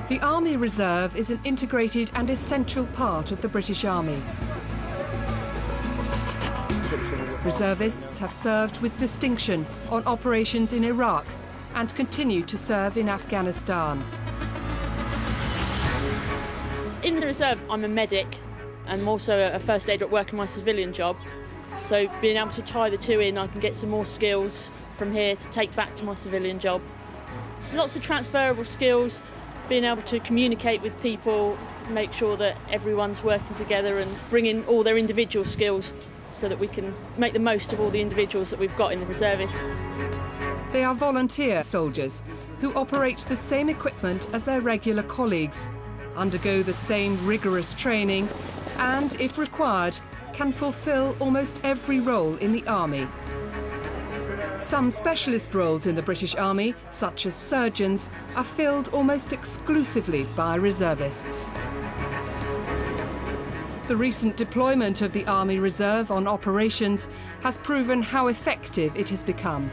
The Army Reserve is an integrated and essential part of the British Army. Reservists have served with distinction on operations in Iraq and continue to serve in Afghanistan. In the reserve, I'm a medic and I'm also a first aider at work in my civilian job. So being able to tie the two in, I can get some more skills from here to take back to my civilian job. Lots of transferable skills, being able to communicate with people, make sure that everyone's working together and bring in all their individual skills so that we can make the most of all the individuals that we've got in the reservists. They are volunteer soldiers who operate the same equipment as their regular colleagues, undergo the same rigorous training and, if required, can fulfil almost every role in the Army. Some specialist roles in the British Army, such as surgeons, are filled almost exclusively by reservists. The recent deployment of the Army Reserve on operations has proven how effective it has become.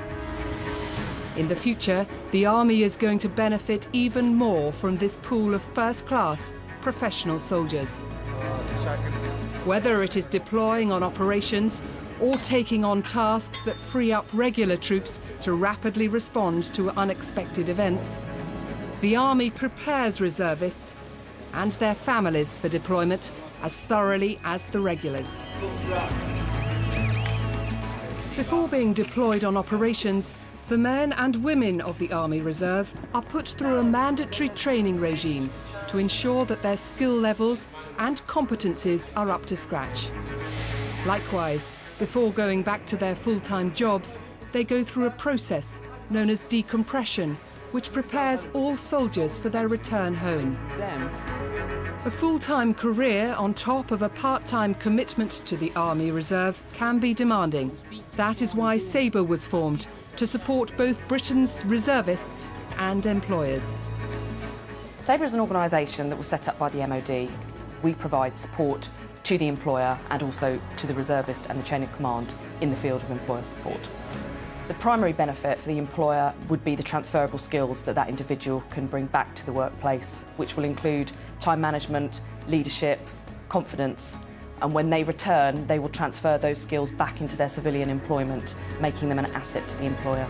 In the future, the Army is going to benefit even more from this pool of first-class professional soldiers. Whether it is deploying on operations or taking on tasks that free up regular troops to rapidly respond to unexpected events, the Army prepares reservists and their families for deployment as thoroughly as the regulars. Before being deployed on operations, the men and women of the Army Reserve are put through a mandatory training regime to ensure that their skill levels and competencies are up to scratch. Likewise, before going back to their full-time jobs, they go through a process known as decompression, which prepares all soldiers for their return home. A full-time career on top of a part-time commitment to the Army Reserve can be demanding. That is why Sabre was formed, to support both Britain's reservists and employers. Sabre is an organisation that was set up by the MOD. We provide support to the employer and also to the reservist and the chain of command in the field of employer support. The primary benefit for the employer would be the transferable skills that that individual can bring back to the workplace, which will include time management, leadership, confidence, and when they return, they will transfer those skills back into their civilian employment, making them an asset to the employer.